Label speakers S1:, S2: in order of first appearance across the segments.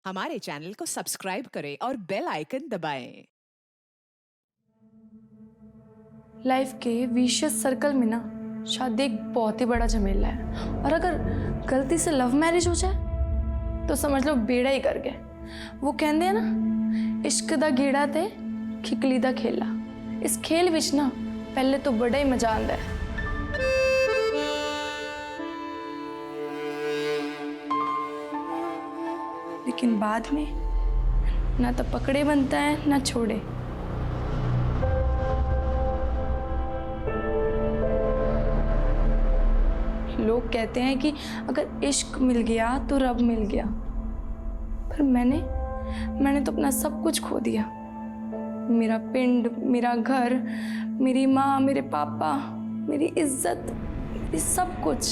S1: हमारे चैनल को सब्सक्राइब करें और बेल आइकन दबाएं।
S2: लाइफ के विशियस सर्कल में ना शादी एक बहुत ही बड़ा झमेला है, और अगर गलती से लव मैरिज हो जाए तो समझ लो बेड़ा ही कर गए। वो कहते हैं ना, इश्क दा गेड़ा ते खिकली दा खेला। इस खेल विच ना पहले तो बड़ा ही मजा आंदा है, लेकिन बाद में ना तो पकड़े बनता है ना छोड़े। लोग कहते हैं कि अगर इश्क मिल गया तो रब मिल गया, पर मैंने तो अपना सब कुछ खो दिया। मेरा पिंड, मेरा घर, मेरी माँ, मेरे पापा, मेरी इज्जत, मेरी सब कुछ।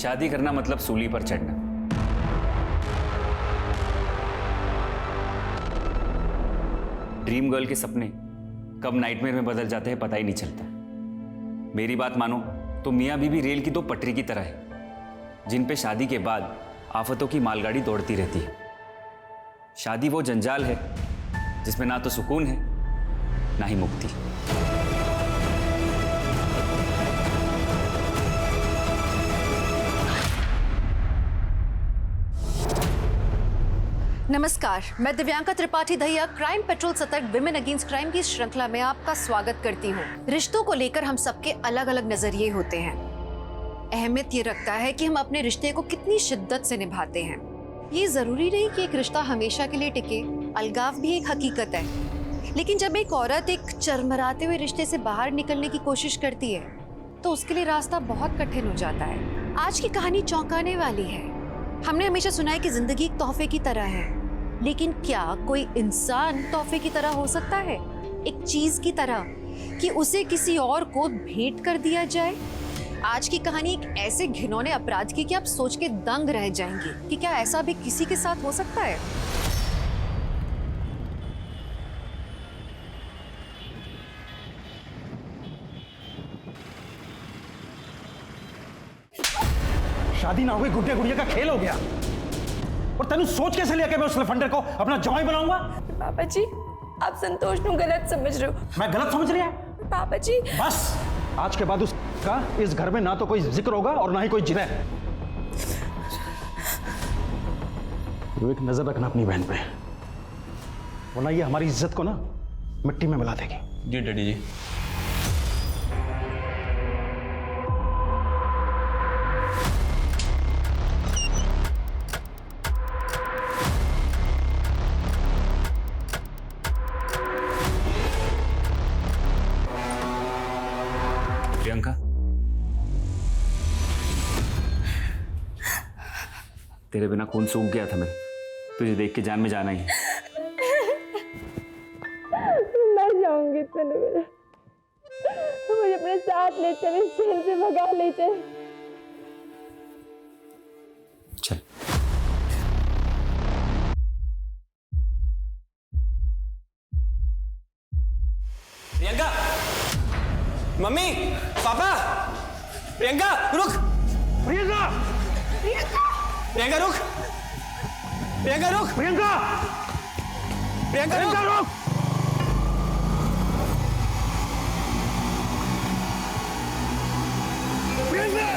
S3: शादी करना मतलब सूली पर चढ़ना। ड्रीम गर्ल के सपने कब नाइटमेयर में बदल जाते हैं पता ही नहीं चलता। मेरी बात मानो तो मियाँ बीवी रेल की दो पटरी की तरह है, जिन पे शादी के बाद आफतों की मालगाड़ी दौड़ती रहती है। शादी वो जंजाल है जिसमें ना तो सुकून है ना ही मुक्ति।
S4: नमस्कार, मैं दिव्यांका त्रिपाठी दहिया क्राइम पेट्रोल सतर्क विमेन अगेंस्ट क्राइम की श्रृंखला में आपका स्वागत करती हूँ। रिश्तों को लेकर हम सबके अलग अलग नजरिए होते हैं। अहमियत ये रखता है कि हम अपने रिश्ते को कितनी शिद्दत से निभाते हैं। ये जरूरी नहीं कि एक रिश्ता हमेशा के लिए टिके, अलगाव भी एक हकीकत है। लेकिन जब एक औरत एक चरमराते हुए रिश्ते से बाहर निकलने की कोशिश करती है तो उसके लिए रास्ता बहुत कठिन हो जाता है। आज की कहानी चौंकाने वाली है। हमने हमेशा सुना है कि जिंदगी एक तोहफे की तरह है, लेकिन क्या कोई इंसान तोहफे की तरह हो सकता है? एक चीज की तरह कि उसे किसी और को भेंट कर दिया जाए? आज की कहानी एक ऐसे घिनौने अपराध की कि आप सोच के दंग रह जाएंगे कि क्या ऐसा भी किसी के साथ हो सकता है।
S5: शादी ना हुई गुड्डे गुड़िया का खेल हो गया। और तेनू सोच कैसे लिया कि मैं उस लफंडर को अपना जवाई बनाऊंगा?
S2: पापा जी, आप संतोष को गलत समझ रहे हो।
S5: मैं गलत समझ रही है?
S2: पापा जी
S5: बस आज के बाद उसका इस घर में ना तो कोई जिक्र होगा और ना ही कोई जिरह। तो एक नजर रखना अपनी बहन पे, वरना ये हमारी इज्जत को ना मिट्टी में मिला देगी।
S3: जी डैडी जी। प्रियंका, तेरे बिना खून सूख गया था। मैं तुझे देख के जान में जाना ही है।
S2: मैं जाऊंगी तनु, मुझे अपने साथ ले चले, जेल से भगा ले चले।
S3: चल।
S6: प्रियंका, मम्मी, पापा, प्रियंका रुक।
S5: प्रियंका!
S6: प्रियंका रुक। प्रियंका रुक।
S5: प्रियंका!
S6: प्रियंका
S5: प्रियंका
S6: रुक।
S5: रुक! प्रियंका!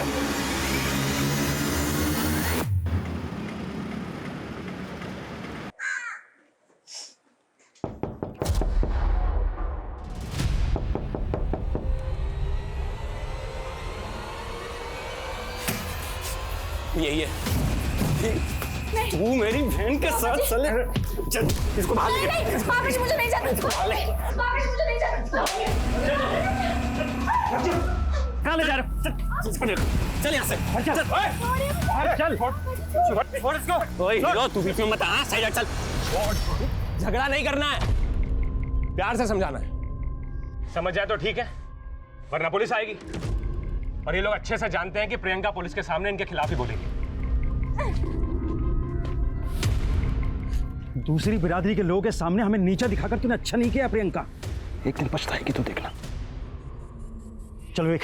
S6: यही है। तू मेरी बहन के साथ चले। चल इसको बाहर लेके।
S2: पापा जी मुझे नहीं जाना। पापा जी मुझे नहीं जाना।
S5: कहाँ ले जा रहे हो?
S6: चल यहाँ से।
S5: चल चल
S6: छोड़ इसको। ओए हीरो, तू बीच में मत आ। साइड हट, चल। झगड़ा नहीं करना है, प्यार से समझाना है।
S7: समझ जाए तो ठीक है, वरना पुलिस आएगी। और ये लोग अच्छे से जानते हैं कि प्रियंका पुलिस के सामने इनके खिलाफ ही बोलेगी।
S5: दूसरी बिरादरी के लोगों के सामने हमें नीचा दिखाकर तूने अच्छा नहीं किया प्रियंका। एक दिन पछताएगी तो देखना। चलो एक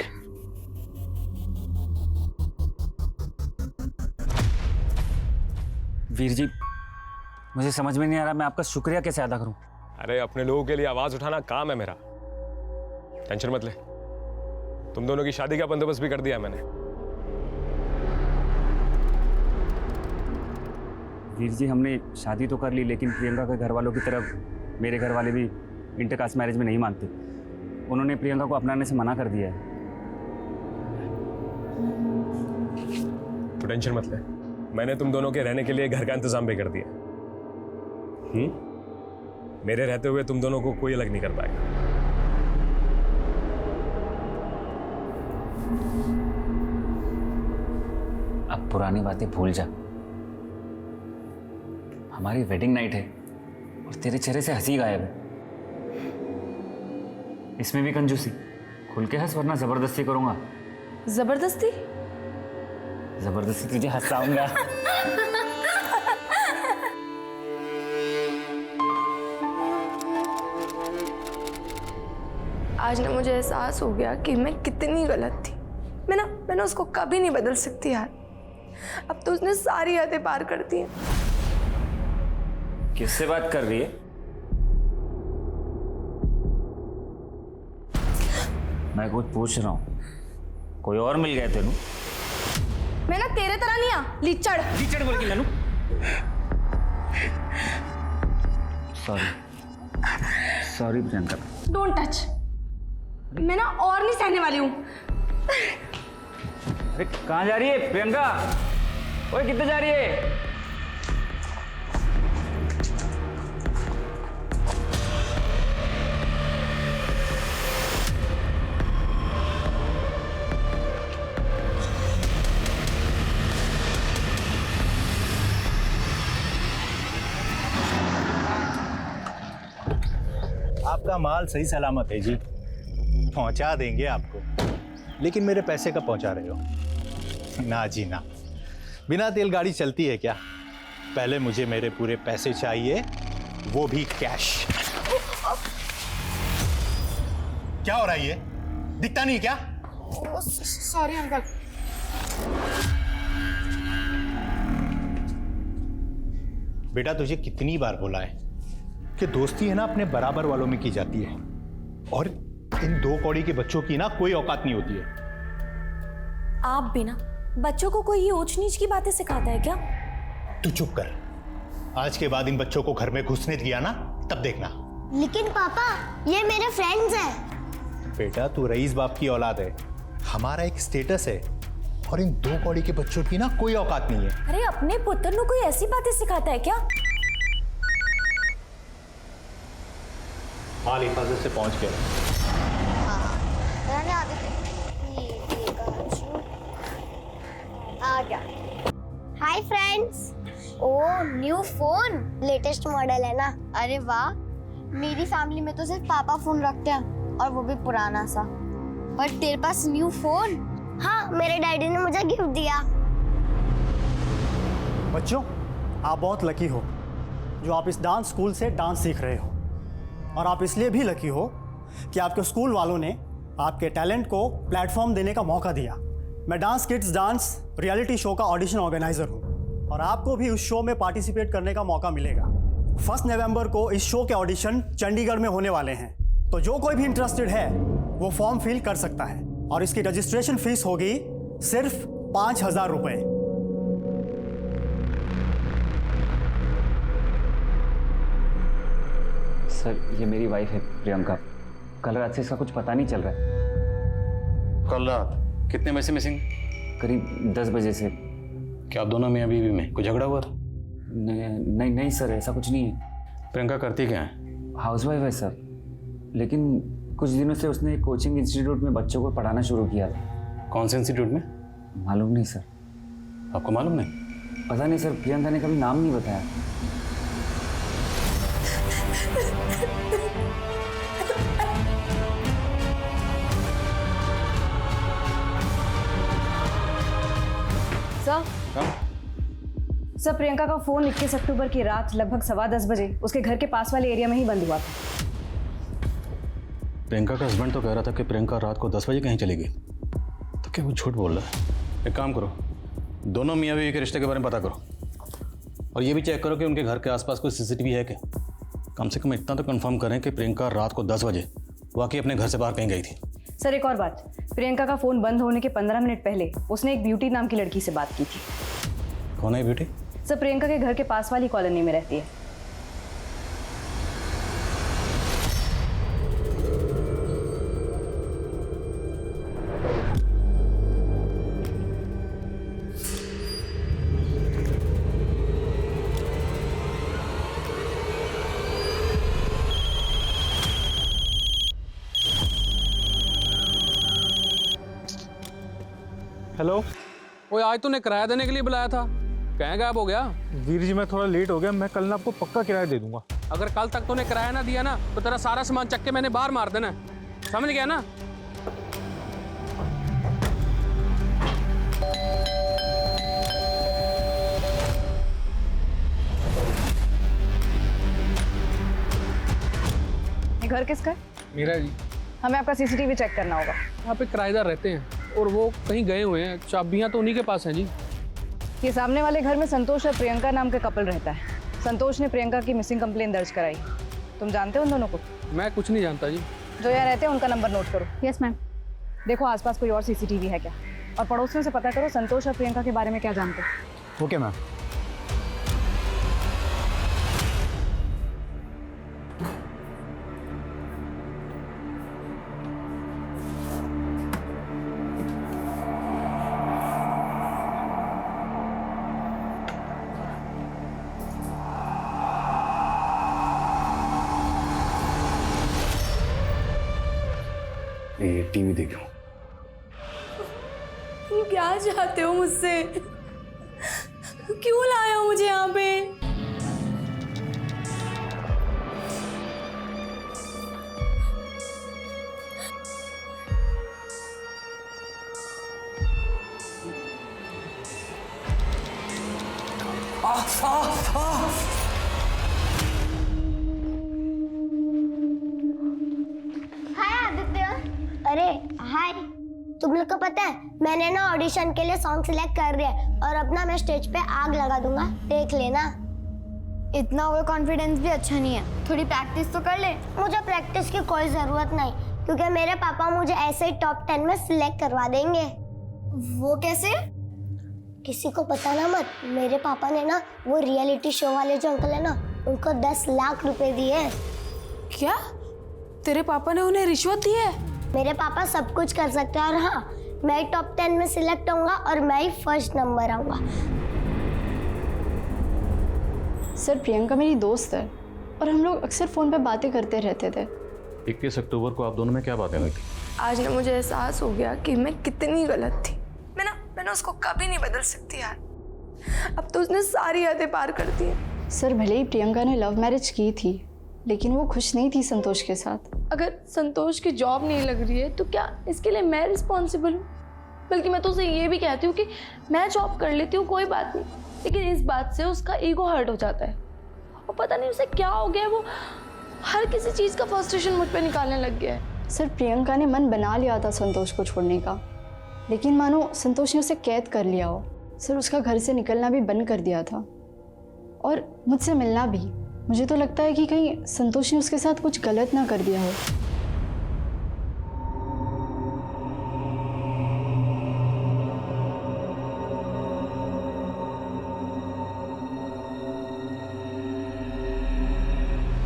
S3: वीर जी, मुझे समझ में नहीं आ रहा मैं आपका शुक्रिया कैसे अदा करूं।
S7: अरे अपने लोगों के लिए आवाज उठाना काम है मेरा, टेंशन मत ले। तुम दोनों की शादी का बंदोबस्त भी कर दिया मैंने।
S3: वीर जी, हमने शादी तो कर ली, लेकिन प्रियंका के घर वालों की तरफ मेरे घर वाले भी इंटरकास्ट मैरिज में नहीं मानते। उन्होंने प्रियंका को अपनाने से मना कर दिया है।
S7: तो टेंशन मत ले, मैंने तुम दोनों के रहने के लिए घर का इंतजाम भी कर दिया। मेरे रहते हुए तुम दोनों को कोई अलग नहीं कर पाएगा।
S3: अब पुरानी बातें भूल जा। हमारी वेडिंग नाइट है और तेरे चेहरे से हंसी गायब है। इसमें भी कंजूसी। खुल के हंस, वरना जबरदस्ती करूंगा।
S2: जबरदस्ती?
S3: जबरदस्ती तुझे हंसाऊंगा।
S2: आज ना मुझे एहसास हो गया कि मैं कितनी गलत थी। मैंने उसको कभी नहीं बदल सकती यार। अब तो उसने सारी हदें पार कर दी हैं।
S3: किससे बात कर रही है? मैं कुछ पूछ रहा हूं। कोई और मिल गया तेनू?
S2: मैं ना तेरे तरह नहीं आ लीचड़।
S3: लीचड़ बोल के ननू। सॉरी प्रियंका।
S2: Don't touch. मैं ना और नहीं सहने वाली हूँ।
S3: अरे कहाँ जा रही है प्रियंका? ओए कितने जा रही है?
S8: आपका माल सही सलामत है जी, पहुंचा देंगे आपको। लेकिन मेरे पैसे कब पहुंचा रहे हो? ना जी ना, बिना तेल गाड़ी चलती है क्या? पहले मुझे मेरे पूरे पैसे चाहिए, वो भी कैश। क्या हो रहा है ये? दिखता नहीं क्या?
S2: Sorry uncle.
S8: बेटा तुझे कितनी बार बोला है कि दोस्ती है ना अपने बराबर वालों में की जाती है, और इन दो कौड़ी के बच्चों की ना कोई औकात नहीं होती है।
S9: आप भी ना बच्चों को कोई ये ऊंच नीच की बातें सिखाता है क्या?
S8: तू चुप कर। आज के बाद इन बच्चों को घर में घुसने दिया ना, तब देखना।
S10: लेकिन पापा, ये मेरे फ्रेंड्स हैं।
S8: बेटा तू रईस बाप की औलाद है, हमारा एक स्टेटस है, और इन दो कौड़ी के बच्चों की ना कोई औकात नहीं है।
S9: अरे अपने पुत्र को कोई ऐसी बातें सिखाता है क्या?
S8: माल हिफाजत से पहुंच गया।
S10: आ गया। Hi friends. Oh new phone, latest model है ना? अरे वाह, मेरी फैमिली में तो सिर्फ पापा फोन रखते हैं, और वो भी पुराना सा। पर तेरे पास न्यू फोन? हाँ, मेरे डैडी ने मुझे गिफ्ट दिया।
S11: बच्चों, आप बहुत लकी हो जो आप इस डांस स्कूल से डांस सीख रहे हो, और आप इसलिए भी लकी हो कि आपके स्कूल वालों ने आपके टैलेंट को प्लेटफॉर्म देने का मौका दिया। मैं dance kids dance reality show का ऑडिशन ऑर्गेनाइजर हूँ, और आपको भी उस शो में पार्टिसिपेट करने का मौका मिलेगा। 1 नवंबर को इस शो के ऑडिशन चंडीगढ़ में होने वाले हैं, तो जो कोई भी इंटरेस्टेड है वो फॉर्म फिल कर सकता है, और इसकी रजिस्ट्रेशन फीस होगी सिर्फ 5,000 रुपये।
S3: सर, ये मेरी वाइफ है प्रियंका। कल रात से इसका कुछ पता नहीं चल रहा है।
S5: कल रात कितने बजे से मिसिंग?
S3: करीब 10 बजे से।
S5: क्या आप दोनों मियां बीवी में कोई झगड़ा हुआ था?
S3: नहीं सर, ऐसा कुछ नहीं है।
S5: प्रियंका करती क्या है?
S3: हाउसवाइफ है सर, लेकिन कुछ दिनों से उसने एक कोचिंग इंस्टीट्यूट में बच्चों को पढ़ाना शुरू किया था।
S5: कौन से इंस्टीट्यूट में?
S3: मालूम नहीं सर।
S5: आपको मालूम नहीं?
S3: पता नहीं सर, प्रियंका ने कभी नाम नहीं बताया।
S9: सर, प्रियंका का फोन 21 अक्टूबर की रात लगभग 10:15 बजे उसके घर के पास वाले एरिया में ही बंद हुआ था।
S5: प्रियंका का हस्बैंड तो कह रहा था कि प्रियंका रात को 10 बजे कहीं चली गई, तो क्या वो झूठ बोल रहा है? एक काम करो, दोनों मियाँ बीवी के रिश्ते के बारे में पता करो, और ये भी चेक करो कि उनके घर के आसपास कोई सीसीटीवी है क्या। कम से कम इतना तो कंफर्म करें कि प्रियंका रात को 10 बजे वाकई अपने घर से बाहर कहीं गई थी।
S9: सर एक और बात, प्रियंका का फ़ोन बंद होने के 15 मिनट पहले उसने एक ब्यूटी नाम की लड़की से बात की थी।
S5: कौन है ब्यूटी?
S9: सर प्रियंका के घर के पास वाली कॉलोनी में रहती है।
S11: हेलो।
S12: ओए आज तूने किराया देने के लिए बुलाया था, कहाँ गायब हो गया?
S7: वीर जी मैं थोड़ा लेट हो गया, मैं कल ना आपको पक्का किराया दे दूंगा।
S12: अगर कल तक तूने किराया ना दिया ना तो तेरा सारा सामान चक के मैंने बाहर मार देना है, समझ गया ना?
S9: ये घर किसका है?
S12: मेरा जी।
S9: हमें आपका सीसीटीवी चेक करना होगा।
S12: यहाँ पे किराएदार रहते हैं और वो कहीं गए हुए हैं, चाबियाँ तो उन्हीं के पास हैं जी।
S9: ये सामने वाले घर में संतोष और प्रियंका नाम का कपल रहता है। संतोष ने प्रियंका की मिसिंग कंप्लेन दर्ज कराई। तुम जानते हो उन दोनों को?
S12: मैं कुछ नहीं जानता जी।
S9: जो यहाँ रहते हैं उनका नंबर नोट करो।
S10: Yes ma'am.
S9: देखो आसपास कोई और सीसीटीवी है क्या, और पड़ोसियों से पता करो संतोष और प्रियंका के बारे में क्या जानते हो।
S11: Okay ma'am.
S5: ये टीवी देखो।
S2: तुम क्या चाहते हो मुझसे? क्यों लाए हो मुझे यहाँ पे?
S10: हाय आदित्य। अरे हाय। तुम लोग को पता है मैंने ना ऑडिशन के लिए सॉन्ग सिलेक्ट कर दिया है और अपना मैं स्टेज पे आग लगा दूंगा, देख लेना। इतना ओवर कॉन्फिडेंस भी अच्छा नहीं है, थोड़ी प्रैक्टिस तो कर ले। मुझे प्रैक्टिस की कोई जरूरत नहीं, क्योंकि मेरे पापा मुझे ऐसे ही टॉप 10 में सिलेक्ट करवा देंगे। वो कैसे? किसी को पता ना मत। मेरे पापा ने ना वो रियलिटी शो वाले जो अंकल है ना, उनको 10 लाख रुपए दिए।
S2: क्या तेरे पापा ने उन्हें रिश्वत दी है?
S10: मेरे पापा सब कुछ कर सकते हैं, और हाँ मैं टॉप 10 में सिलेक्ट होऊंगा और मैं ही फर्स्ट नंबर आऊंगा।
S2: सर प्रियंका मेरी दोस्त है और हम लोग अक्सर फ़ोन पे बातें करते रहते थे।
S5: 21 अक्टूबर को आप दोनों में क्या बातें हुई थी?
S2: आज ना मुझे एहसास हो गया कि मैं कितनी गलत थी। मैंने उसको कभी नहीं बदल सकती यार। अब तो उसने सारी हदें पार कर दी है। सर भले ही प्रियंका ने लव मैरिज की थी, लेकिन वो खुश नहीं थी संतोष के साथ। अगर संतोष की जॉब नहीं लग रही है तो क्या इसके लिए मैं रिस्पॉन्सिबल हूँ? बल्कि मैं तो उसे ये भी कहती हूँ कि मैं जॉब कर लेती हूँ, कोई बात नहीं, लेकिन इस बात से उसका ईगो हर्ट हो जाता है और पता नहीं उसे क्या हो गया है, वो हर किसी चीज़ का फ्रस्ट्रेशन मुझ पर निकालने लग गया है। सर प्रियंका ने मन बना लिया था संतोष को छोड़ने का, लेकिन मानो संतोष ने उसे कैद कर लिया हो। सर उसका घर से निकलना भी बंद कर दिया था और मुझसे मिलना भी। मुझे तो लगता है कि कहीं संतोष ने उसके साथ कुछ गलत ना कर दिया हो।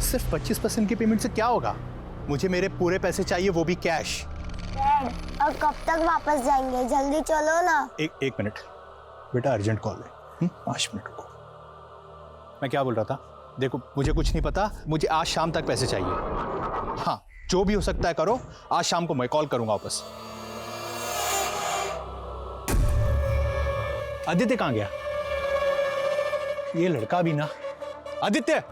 S8: सिर्फ 25% की पेमेंट से क्या होगा? मुझे मेरे पूरे पैसे चाहिए, वो भी कैश।
S10: डैड, अब कब तक वापस जाएंगे? जल्दी चलो ना।
S8: एक मिनट बेटा, अर्जेंट कॉल है। 5 मिनट रुको। मैं क्या बोल रहा था? देखो मुझे कुछ नहीं पता, मुझे आज शाम तक पैसे चाहिए। हाँ जो भी हो सकता है करो, आज शाम को मैं कॉल करूंगा वापस। आदित्य कहाँ गया? ये लड़का भी ना। आदित्य!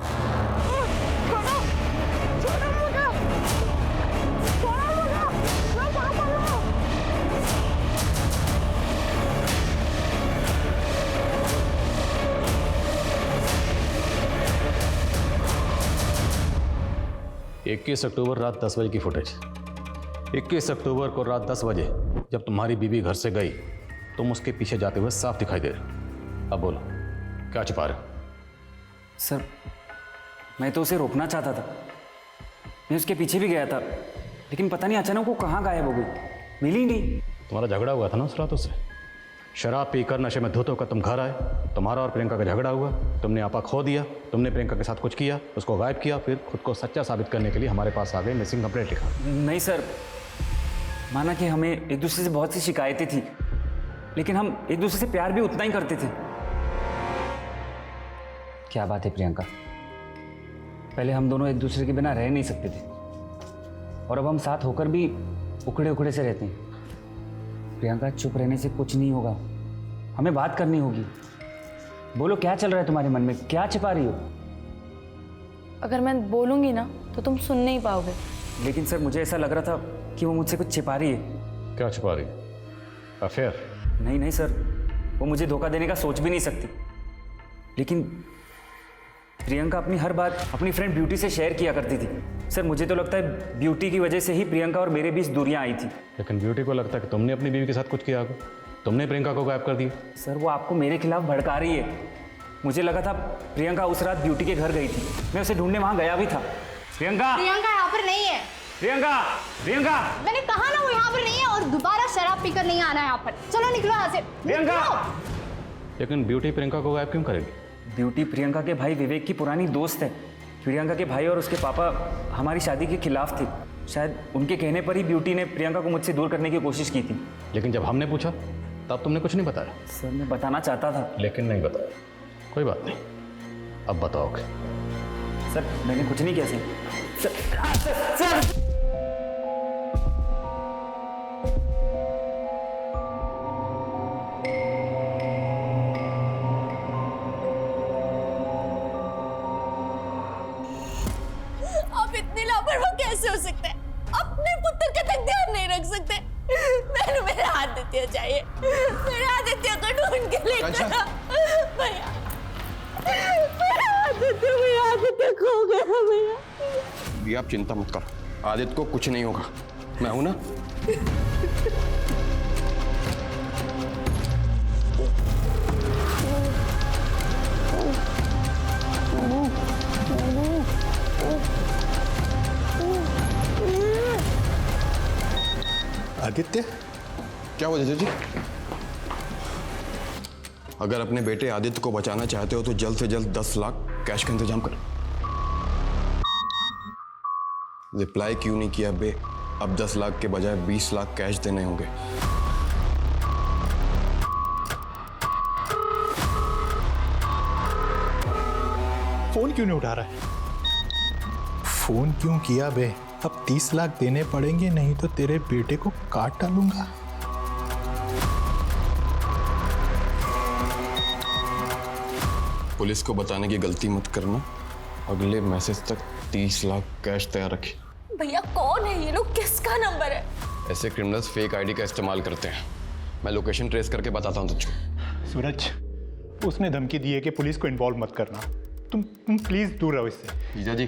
S5: इक्कीस अक्टूबर रात 10 बजे की फुटेज। 21 अक्टूबर को रात 10 बजे जब तुम्हारी बीवी घर से गई, तुम उसके पीछे जाते हुए साफ दिखाई दे रहे। अब बोलो क्या छुपा रहे?
S3: सर मैं तो उसे रोकना चाहता था, मैं उसके पीछे भी गया था, लेकिन पता नहीं अचानक वो कहाँ गायब हो गई, मिली ही नहीं।
S5: तुम्हारा झगड़ा हुआ था ना उस रात उससे। शराब पीकर नशे में धुत होकर तुम घर आए, तुम्हारा और प्रियंका का झगड़ा हुआ, तुमने आपा खो दिया, तुमने प्रियंका के साथ कुछ किया, उसको गायब किया, फिर खुद को सच्चा साबित करने के लिए हमारे पास आ गए, मिसिंग कंप्लेंट लिखा।
S3: नहीं सर, माना कि हमें एक दूसरे से बहुत सी शिकायतें थी, लेकिन हम एक दूसरे से प्यार भी उतना ही करते थे। क्या बात है प्रियंका, पहले हम दोनों एक दूसरे के बिना रह नहीं सकते थे, और अब हम साथ होकर भी उखड़े उखड़े से रहते हैं। प्रियंका, चुप रहने से कुछ नहीं होगा, हमें बात करनी होगी। बोलो क्या चल रहा है तुम्हारे मन में, क्या छिपा रही हो?
S2: अगर मैं बोलूँगी ना तो तुम सुन नहीं पाओगे।
S3: लेकिन सर मुझे ऐसा लग रहा था कि वो मुझसे कुछ छिपा रही है।
S5: क्या छिपा रही? अफेयर?
S3: नहीं नहीं सर, वो मुझे धोखा देने का सोच भी नहीं सकती, लेकिन प्रियंका अपनी हर बात अपनी फ्रेंड ब्यूटी से शेयर किया करती थी। सर मुझे तो लगता है ब्यूटी की वजह से ही प्रियंका और मेरे बीच दूरियां आई थी।
S5: लेकिन ब्यूटी को लगता है कि तुमने अपनी बीवी के साथ कुछ किया होगा, तुमने प्रियंका को गायब कर दिया।
S3: सर वो आपको मेरे खिलाफ भड़का रही है। मुझे लगा था प्रियंका उस रात ब्यूटी के घर गई थी, मैं उसे ढूंढने वहां गया भी था। प्रियंका,
S10: प्रियंका यहाँ पर नहीं है।
S3: प्रियंका, प्रियंका,
S10: मैंने कहा ना वो यहाँ पर नहीं है, और दोबारा शराब पीकर नहीं आना है यहाँ पर। चलो निकलो यहाँ से।
S3: प्रियंका!
S5: लेकिन ब्यूटी प्रियंका को गायब क्यों करेगी?
S3: ब्यूटी प्रियंका के भाई विवेक की पुरानी दोस्त है। प्रियंका के भाई और उसके पापा हमारी शादी के खिलाफ थे। शायद उनके कहने पर ही ब्यूटी ने प्रियंका को मुझसे दूर करने की कोशिश की थी।
S5: लेकिन जब हमने पूछा तब तुमने कुछ नहीं बताया।
S3: सर मैं बताना चाहता था,
S5: लेकिन नहीं बताया। कोई बात नहीं, अब बताओगे।
S3: सर मैंने कुछ नहीं किया सर।
S10: आप इतने लापरवाह कैसे हो सकते हैं? अपने पुत्र का तक ध्यान नहीं रख सकते। मैंने मेरे आदित्य चाहिए, मेरे आदित्य को ढूंढ के लेकर आओ। भैया, मेरा आदित्य खो गया भैया।
S6: भी आप चिंता मत कर, आदित्य को कुछ नहीं होगा, मैं हूं ना।
S8: आदित्य?
S6: क्या हुआ जीजा जी? अगर अपने बेटे आदित्य को बचाना चाहते हो तो जल्द से जल्द 10 लाख कैश का इंतजाम कर। रिप्लाई क्यों नहीं किया बे? अब 10 लाख के बजाय 20 लाख कैश देने होंगे।
S8: फोन क्यों नहीं उठा रहा है? फोन क्यों किया बे? अब 30 लाख देने पड़ेंगे, नहीं तो तेरे बेटे को काट डालूंगा।
S6: पुलिस को बताने की गलती मत करना। अगले मैसेज तक 30 लाख कैश तैयार रखिए।
S10: भैया कौन है ये लोग? किसका नंबर है?
S6: ऐसे क्रिमिनल्स फेक आईडी का इस्तेमाल करते हैं। मैं लोकेशन ट्रेस करके बताता हूँ तुझको।
S8: सूरज, उसने धमकी दी है कि पुलिस को इन्वॉल्व मत करना। तुम प्लीज दूर रहो इससे।
S6: जीजा जी,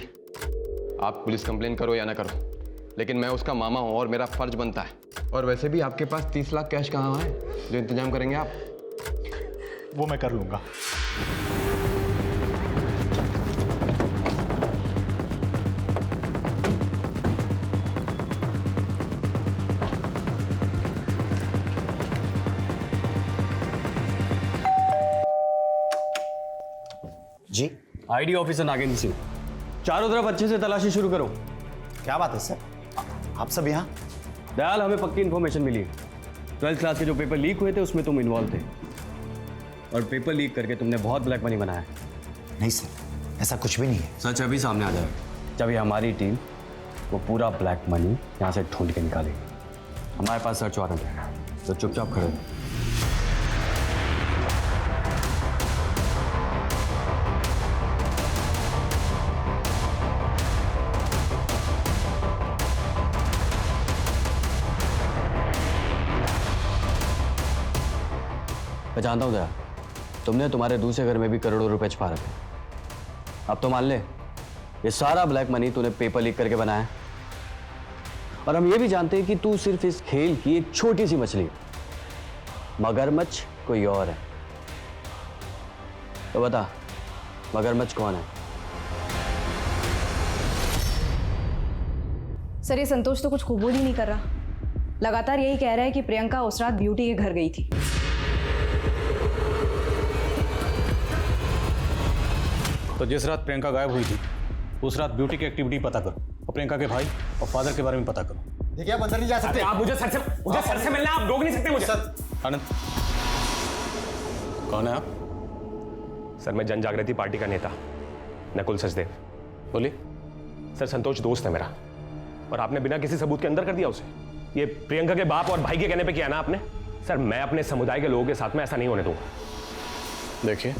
S6: आप पुलिस कंप्लेन करो या ना करो, लेकिन मैं उसका मामा हूँ और मेरा फर्ज बनता है। और वैसे भी आपके पास 30 लाख कैश कहाँ है जो इंतजाम करेंगे आप?
S8: वो मैं कर लूंगा।
S13: जी,
S14: आईडी ऑफिसर नागेंद्र सिंह, चारों तरफ अच्छे से तलाशी शुरू करो।
S13: क्या बात है सर, आप सब यहाँ?
S14: दयाल, हमें पक्की इन्फॉर्मेशन मिली है। 12th क्लास के जो पेपर लीक हुए थे उसमें तुम इन्वॉल्व थे, और पेपर लीक करके तुमने बहुत ब्लैक मनी बनाया।
S13: नहीं सर, ऐसा कुछ भी नहीं है।
S14: सच अभी सामने आ जाएगा जब ये हमारी टीम वो पूरा ब्लैक मनी यहाँ से ढूंढ के निकालेगी। हमारे पास सर्च वारंट है, तो चुपचाप खड़े रहो। मैं जानता हूँ दया, तुमने तुम्हारे दूसरे घर में भी करोड़ों रुपए छुपा रखे। अब तो मान ले ये सारा ब्लैक मनी तूने पेपर लीक करके बनाया है। और हम ये भी जानते हैं कि तू सिर्फ इस खेल की एक छोटी सी मछली है, मगरमच्छ कोई और है। तो बता, मगरमच्छ कौन है?
S9: सर ये संतोष तो कुछ कबूल ही नहीं कर रहा, लगातार यही कह रहा है कि प्रियंका उस रात ब्यूटी के घर गई थी।
S5: तो जिस रात प्रियंका गायब हुई थी उस रात ब्यूटी की एक्टिविटी पता करो और प्रियंका के भाई और फादर के बारे में पता करो।
S11: देखिए आप अंदर नहीं जा सकते।
S7: आप मुझे सर से मिलना, आप रोक नहीं सकते मुझे।
S5: सर आनंद, कौन है आप?
S7: सर मैं जन जागृति पार्टी का नेता नकुल सचदेव।
S5: बोलिए।
S7: सर संतोष दोस्त है मेरा, और आपने बिना किसी सबूत के अंदर कर दिया उसे। ये प्रियंका के बाप और भाई के कहने पे किया ना आपने। सर मैं अपने समुदाय के लोगों के साथ में ऐसा नहीं होने दूंगा।
S5: देखिए,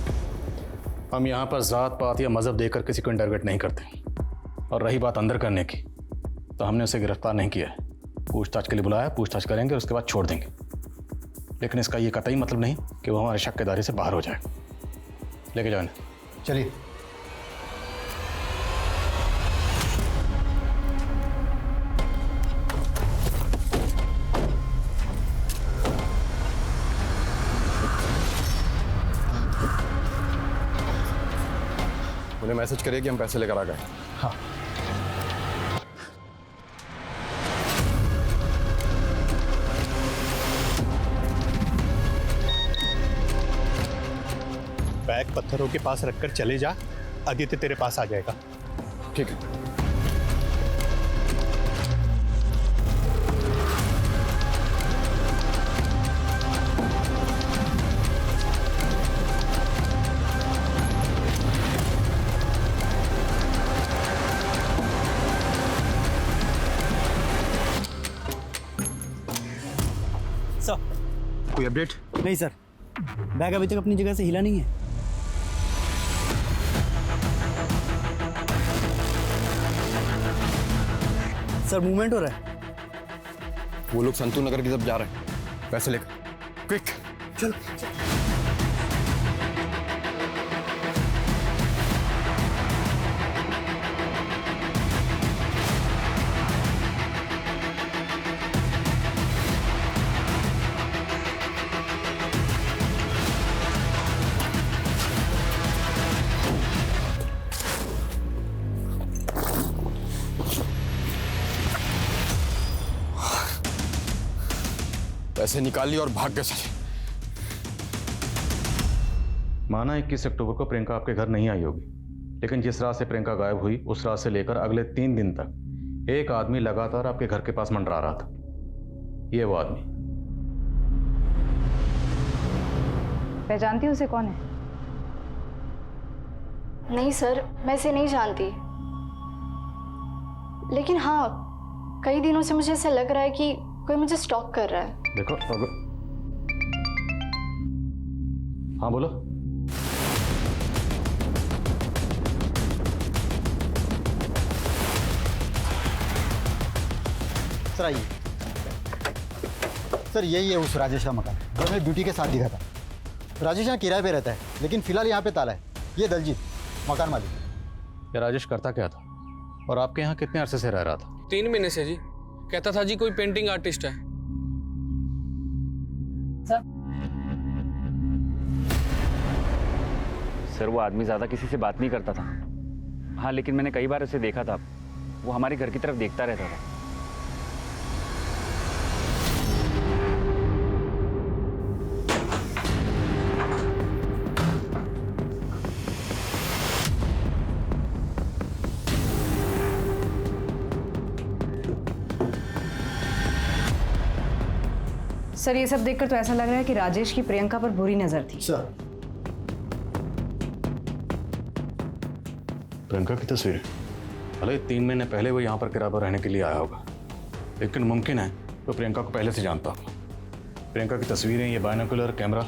S5: हम यहाँ पर जात पात या मजहब देकर किसी को इंटरगेट नहीं करते, और रही बात अंदर करने की, तो हमने उसे गिरफ्तार नहीं किया है। पूछताछ के लिए बुलाया, पूछताछ करेंगे, उसके बाद छोड़ देंगे। लेकिन इसका ये कतई मतलब नहीं कि वो हमारे शक के दायरे से बाहर हो जाए। लेके जाओ इन्हें।
S11: चलिए।
S6: उन्हें मैसेज करिए कि हम पैसे लेकर आ गए।
S11: हाँ।
S8: बैग पत्थरों के पास रखकर चले जा, आदित्य तेरे पास आ जाएगा।
S6: ठीक है।
S11: सर
S6: कोई अपडेट?
S11: नहीं सर, बैग अभी तक अपनी जगह से हिला नहीं है। सर मूवमेंट हो रहा है।
S6: वो लोग संतू नगर की तरफ जा रहे हैं, पैसे लेकर। क्विक
S11: चलो।
S6: पैसे निकाल लिए और भाग गए चले।
S5: माना 21 अक्टूबर को प्रियंका आपके घर नहीं आई होगी, लेकिन जिस रात से प्रियंका गायब हुई उस रात से लेकर अगले 3 दिन तक एक आदमी लगातार आपके घर के पास मंडरा रहा था। ये वो आदमी।
S9: पहचानती हूँ उसे? कौन है?
S2: नहीं सर, मैं इसे नहीं जानती, लेकिन हाँ कई दिनों से मुझे ऐसा लग रहा है कि कोई मुझे स्टॉक कर रहा है।
S5: देखो हाँ बोलो।
S11: सर आइए। सर यही है उस राजेश का मकान जो हमें ब्यूटी के साथ दिखा था। राजेश यहाँ किराए पे रहता है, लेकिन फिलहाल यहाँ पे ताला है। ये दलजीत मकान मालिक।
S5: ये राजेश करता क्या था और आपके यहाँ कितने अरसे से रह रहा था?
S12: 3 महीने से जी। कहता था जी कोई पेंटिंग आर्टिस्ट है।
S3: सर वो आदमी ज़्यादा किसी से बात नहीं करता था। हाँ लेकिन मैंने कई बार उसे देखा था, वो हमारे घर की तरफ देखता रहता था।
S9: सर ये सब देखकर तो ऐसा लग रहा है कि राजेश की प्रियंका पर बुरी नजर थी।
S11: सर
S5: प्रियंका की तस्वीर, भले 3 महीने पहले वो यहाँ पर किराए पर रहने के लिए आया होगा, लेकिन मुमकिन है वो प्रियंका को पहले से जानता हो। प्रियंका की तस्वीरें, ये बायनोकुलर कैमरा,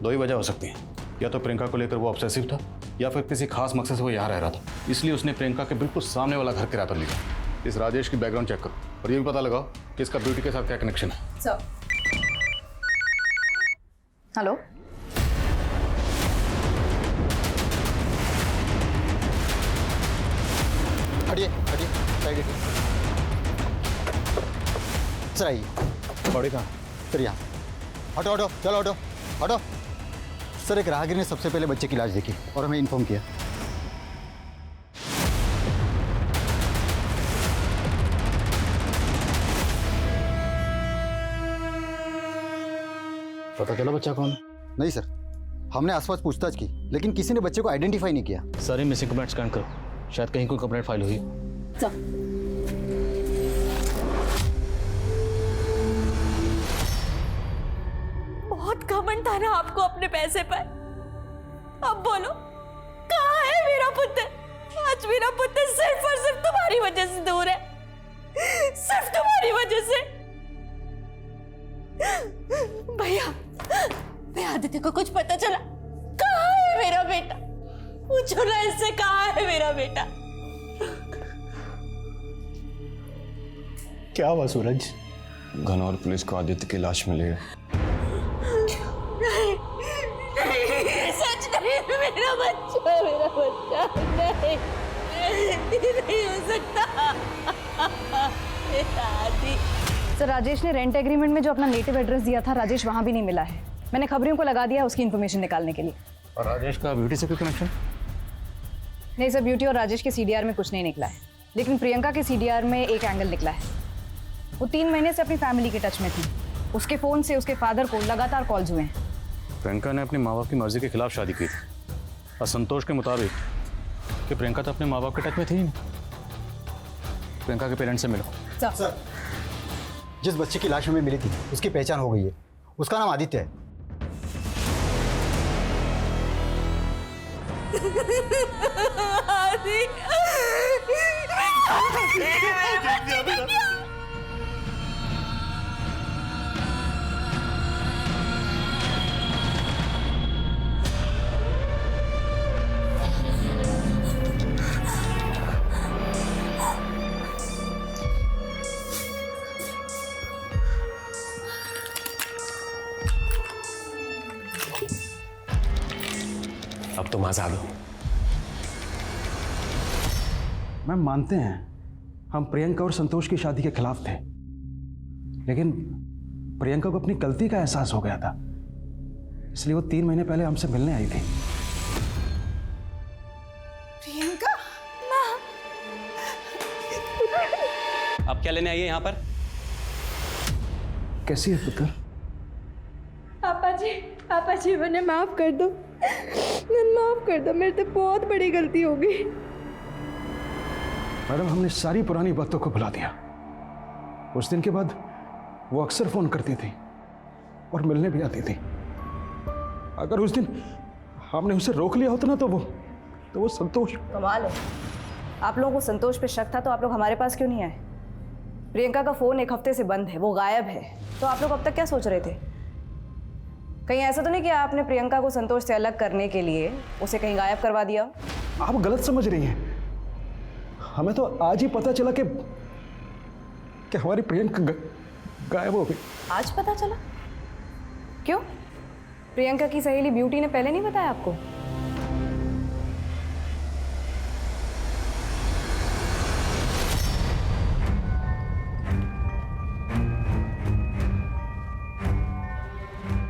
S5: 2 ही वजह हो सकती हैं। या तो प्रियंका को लेकर वो ऑब्सेसिव था, या फिर किसी खास मकसद से वो यहाँ रह रहा था, इसलिए उसने प्रियंका के बिल्कुल सामने वाला घर किराए पर लिया। इस राजेश की बैकग्राउंड चेक करो और ये भी पता लगाओ कि इसका ब्यूटी के साथ क्या कनेक्शन है।
S9: सर हेलो,
S11: हटिए हटिए, साइड हटिए। सर आइए। बॉडी कहाँ? सर यहाँ। हटो हटो, चलो हटो हटो।
S5: सर, एक राहगीर ने सबसे पहले बच्चे की लाश देखी और हमें इन्फॉर्म किया। पता चला बच्चा कौन है? नहीं सर, हमने आसपास पूछताछ की लेकिन किसी ने बच्चे को आइडेंटिफाई नहीं किया।
S8: सारे मिसिंग कंप्लेंट स्कैन करो, शायद कहीं कोई कंप्लेंट फाइल हुई।
S2: बहुत घमंड था ना आपको अपने पैसे पर। अब बोलो कहाँ है मेरा पुत्र? आज मेरा पुत्र सिर्फ और सिर्फ तुम्हारी वजह से दूर है, सिर्फ तुम्हारी वजह से। भैया, भैया आदित्य को कुछ पता चला? कहाँ है मेरा बेटा? पूछो ना इससे, कहाँ है मेरा बेटा?
S8: क्या हुआ सूरज?
S6: घनौर पुलिस को आदित्य की लाश मिली है।
S2: सच नहीं, मेरा बच्चा नहीं, नहीं हो सकता।
S9: सर, राजेश ने रेंट एग्रीमेंट में जो अपना नेटिव एड्रेस दिया था, राजेश वहाँ भी नहीं मिला है। मैंने खबरियों को लगा दिया उसकी इन्फॉर्मेशन निकालने के लिए।
S8: और राजेश का ब्यूटी से कोई कनेक्शन?
S9: नहीं सर, ब्यूटी और राजेश के सीडीआर में कुछ नहीं निकला है, लेकिन प्रियंका के सीडीआर में एक एंगल निकला है। वो 3 महीने से अपनी फैमिली के टच में थी। उसके फ़ोन से उसके फादर को लगातार कॉल्स हुए हैं।
S5: प्रियंका ने अपने माँ बाप की मर्जी के खिलाफ शादी की थी और संतोष के मुताबिक कि प्रियंका तो अपने माँ बाप के टच में थी ही नहीं। प्रियंका के पेरेंट्स से मिलो।
S11: सर, जिस बच्चे की लाश हमें मिली थी उसकी पहचान हो गई है। उसका नाम आदित्य है।
S7: अब तुम आजाद हो।
S15: मैम, मानते हैं हम प्रियंका और संतोष की शादी के खिलाफ थे, लेकिन प्रियंका को अपनी गलती का एहसास हो गया था, इसलिए वो 3 महीने पहले हमसे मिलने आई थी।
S2: प्रियंका,
S3: आप क्या लेने आई है यहाँ पर?
S15: कैसी है पुत्र?
S2: पापा जी मुझे माफ कर दो, माफ कर दो, मेरे से बहुत बड़ी गलती हो गई।
S15: मैडम, हमने सारी पुरानी बातों को भुला दिया। उस दिन के बाद वो अक्सर फोन करती थी और मिलने भी आती थी। अगर उस दिन हमने उसे रोक लिया होता ना तो वो संतोष।
S9: कमाल है, आप लोगों को संतोष पे शक था तो आप लोग हमारे पास क्यों नहीं आए? प्रियंका का फ़ोन 1 हफ्ते से बंद है, वो गायब है, तो आप लोग अब तक क्या सोच रहे थे? कहीं ऐसा तो नहीं कि आपने प्रियंका को संतोष से अलग करने के लिए उसे कहीं गायब करवा दिया?
S15: आप गलत समझ रही हैं। हमें तो आज ही पता चला कि हमारी प्रियंका गायब हो गई।
S9: आज पता चला? क्यों? प्रियंका की सहेली ब्यूटी ने पहले नहीं बताया आपको?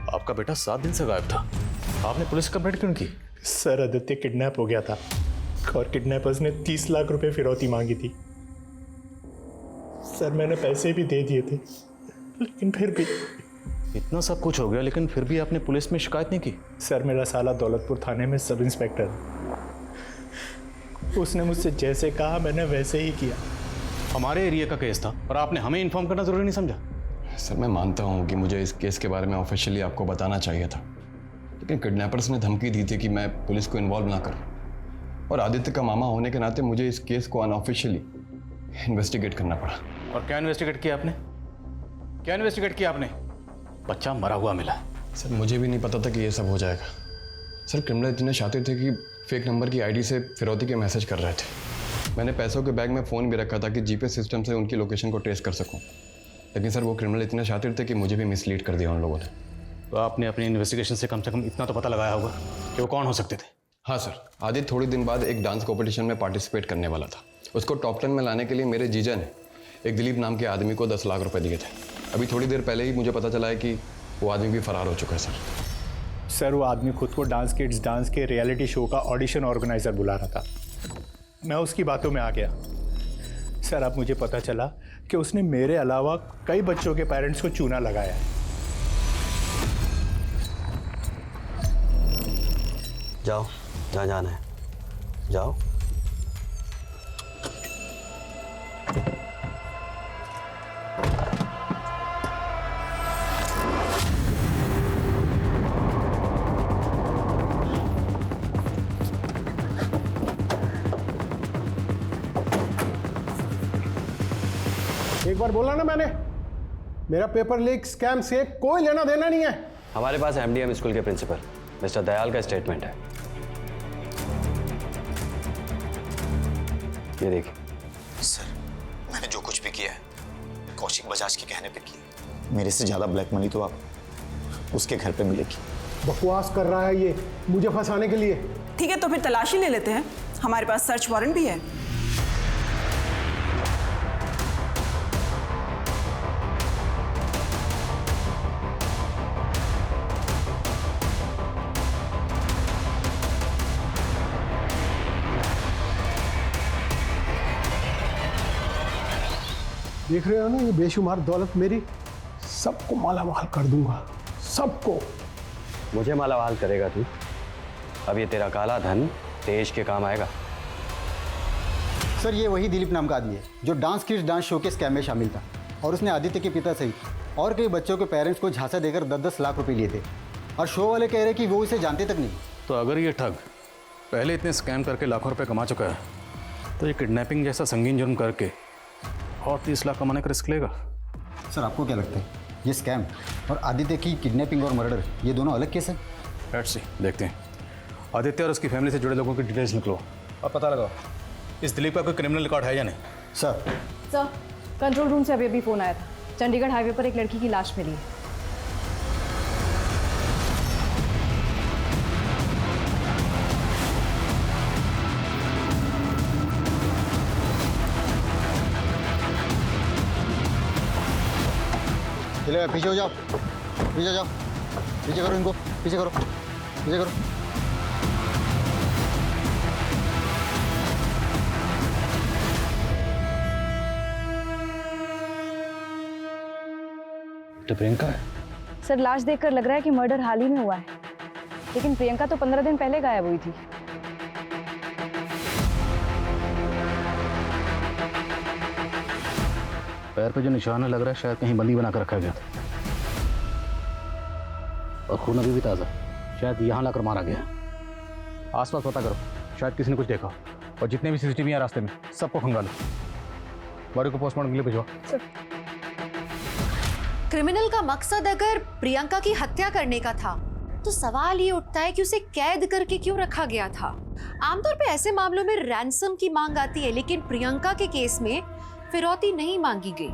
S5: आपका बेटा 7 दिन से गायब था, आपने पुलिस कंप्लेंट क्यों की?
S8: सर, आदित्य किडनैप हो गया था और किडनैपर्स ने 30 लाख रुपए फिरौती मांगी थी। सर, मैंने पैसे भी दे दिए थे, लेकिन फिर भी
S5: इतना सब कुछ हो गया लेकिन फिर भी आपने पुलिस में शिकायत नहीं की?
S8: सर, मेरा साला दौलतपुर थाने में सब इंस्पेक्टर, उसने मुझसे जैसे कहा मैंने वैसे ही किया।
S5: हमारे एरिया का केस था और आपने हमें इन्फॉर्म करना जरूरी नहीं समझा?
S6: सर, मैं मानता हूँ कि मुझे इस केस के बारे में ऑफिशियली आपको बताना चाहिए था, लेकिन किडनैपर्स ने धमकी दी थी कि मैं पुलिस को इन्वॉल्व ना करूँ, और आदित्य का मामा होने के नाते मुझे इस केस को अनऑफिशियली इन्वेस्टिगेट करना पड़ा।
S5: और क्या इन्वेस्टिगेट किया आपने? क्या इन्वेस्टिगेट किया आपने? बच्चा मरा हुआ मिला।
S6: सर, मुझे भी नहीं पता था कि ये सब हो जाएगा। सर, क्रिमिनल इतने शातिर थे कि फेक नंबर की आईडी से फिरौती के मैसेज कर रहे थे। मैंने पैसों के बैग में फ़ोन भी रखा था कि जीपीएस सिस्टम से उनकी लोकेशन को ट्रेस कर सकूं, लेकिन सर वो क्रिमिनल इतने शातिर थे कि मुझे भी मिसलीड कर दिया उन लोगों ने।
S5: तो आपने अपनी इन्वेस्टिगेशन से कम इतना तो पता लगाया होगा कि वो कौन हो सकते थे?
S6: हाँ सर, आदित्य थोड़ी दिन बाद एक डांस कॉम्पिटिशन में पार्टिसिपेट करने वाला था। उसको टॉप 10 में लाने के लिए मेरे जीजा ने एक दिलीप नाम के आदमी को 10 लाख रुपए दिए थे। अभी थोड़ी देर पहले ही मुझे पता चला है कि वो आदमी भी फरार हो चुका है सर।
S8: सर वो आदमी खुद को डांस किड्स डांस के रियलिटी शो का ऑडिशन ऑर्गेनाइजर बुला रहा था। मैं उसकी बातों में आ गया। सर अब मुझे पता चला कि उसने मेरे अलावा कई बच्चों के पेरेंट्स को चूना लगाया है।
S14: जाओ, जहाँ जाना है जाओ।
S15: एक बार बोला ना मैंने, मेरा पेपर लीक स्कैम से कोई लेना देना नहीं है।
S14: हमारे पास एमडीएम स्कूल के प्रिंसिपल मिस्टर दयाल का स्टेटमेंट है, ये देखिए।
S13: सर मैंने जो कुछ भी किया है कौशिक बजाज के कहने पे किया। मेरे से ज्यादा ब्लैक मनी तो आप उसके घर पे मिलेगी।
S15: बकवास कर रहा है ये मुझे फंसाने के लिए।
S16: ठीक है तो फिर तलाशी ले लेते हैं, हमारे पास सर्च वारंट भी है।
S15: देख रहे हो ना ये बेशुमार दौलत मेरी, सबको मालामाल कर दूंगा, सबको।
S14: मुझे मालामाल करेगा तू? अब ये तेरा काला धन देश के काम आएगा।
S17: सर ये वही दिलीप नाम का आदमी है जो डांस किड्स डांस शो के स्कैम में शामिल था और उसने आदित्य के पिता सहित और कई बच्चों के पेरेंट्स को झांसा देकर 10-10 लाख रुपए लिए थे और शो वाले कह रहे कि वो इसे जानते तक नहीं।
S5: तो अगर ये ठग पहले इतने स्कैम करके लाखों रुपए कमा चुका है तो ये किडनैपिंग जैसा संगीन जुर्म करके और 30 लाख कमाने का रिस्क लेगा?
S17: सर आपको क्या लगता है ये स्कैम और आदित्य की किडनैपिंग और मर्डर ये दोनों अलग केस हैं?
S5: लेट्स सी, देखते हैं। आदित्य और उसकी फैमिली से जुड़े लोगों की डिटेल्स निकलो और पता लगाओ इस दिलीप का कोई क्रिमिनल रिकॉर्ड है या नहीं।
S9: सर कंट्रोल रूम से अभी फ़ोन आया था, चंडीगढ़ हाईवे पर एक लड़की की लाश मिली है।
S17: चलो पीछे हो जाओ, पीछे जाओ, पीछे करो इनको, पीछे करो, पीछे करो।
S5: तो प्रियंका है?
S9: सर लाश देखकर लग रहा है कि मर्डर हाल ही में हुआ है, लेकिन प्रियंका तो 15 दिन पहले गायब हुई थी।
S5: पैर पे जो निशान है लग रहा है शायद कहीं बंदी बना कर रखा गया था और खून अभी भी ताज़ा, शायद यहाँ लाकर मारा गया। आसपास पता करो, शायद किसी ने कुछ देखा और जितने भी सीसीटीवी हैं रास्ते में सबको खंगालो। बॉडी को पोस्टमार्टम के लिए भिजवा।
S4: क्रिमिनल का मकसद अगर प्रियंका की हत्या करने का था तो सवाल ये उठता है कि उसे कैद करके क्यों रखा गया था। आमतौर पे ऐसे मामलों में रैंसम की मांग आती है, लेकिन प्रियंका के केस में फिरौती नहीं मांगी गई।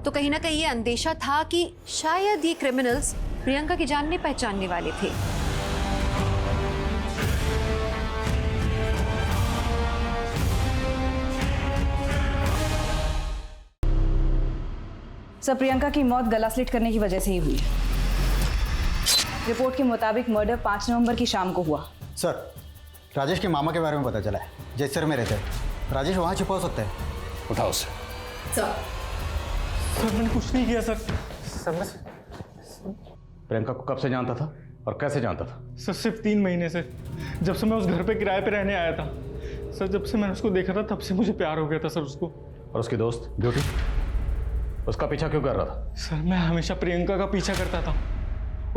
S4: तो कहीं ना कहीं ये अंदेशा था कि शायद ये क्रिमिनल्स प्रियंका की जानने पहचानने वाले थे।
S9: सर प्रियंका की मौत गला स्लिट करने की वजह से ही हुई है। रिपोर्ट के मुताबिक मर्डर 5 नवंबर की शाम को हुआ।
S17: सर राजेश के मामा के बारे में पता चला है, जैसर में रहता है। राजेश वहाँ छिपा हो सकता है।
S5: उठाओ उसे।
S11: सर मैंने कुछ नहीं किया सर।
S5: प्रियंका को कब से जानता था और कैसे जानता था?
S11: सर सिर्फ 3 महीने से, जब से मैं उस घर पे किराए पे रहने आया था। सर जब से मैंने उसको देखा था तब से मुझे प्यार हो गया था सर उसको।
S5: और उसकी दोस्त ब्यूटी, उसका पीछा क्यों कर रहा था?
S11: सर मैं हमेशा प्रियंका का पीछा करता था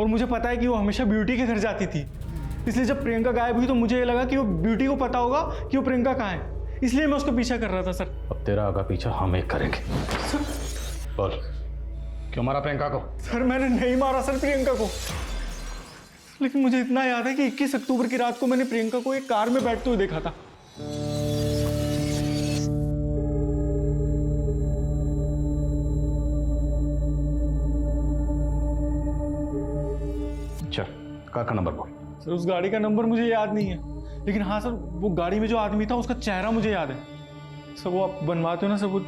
S11: और मुझे पता है कि वो हमेशा ब्यूटी के घर जाती थी। इसलिए जब प्रियंका गायब हुई तो मुझे ये लगा कि वो ब्यूटी को पता होगा कि वो प्रियंका कहाँ है, इसलिए मैं उसका पीछा कर रहा था सर।
S5: अब तेरा आगा पीछा हम एक करेंगे। बोल, क्यों मारा प्रियंका को?
S11: सर मैंने नहीं मारा सर प्रियंका को, लेकिन मुझे इतना याद है कि 21 अक्टूबर की रात को मैंने प्रियंका को एक कार में बैठते हुए देखा था।
S5: अच्छा, कार का नंबर बोल।
S11: सर उस गाड़ी का नंबर मुझे याद नहीं है, लेकिन हाँ सर वो गाड़ी में जो आदमी था उसका चेहरा मुझे याद है। सर वो आप बनवाते हो ना सर वो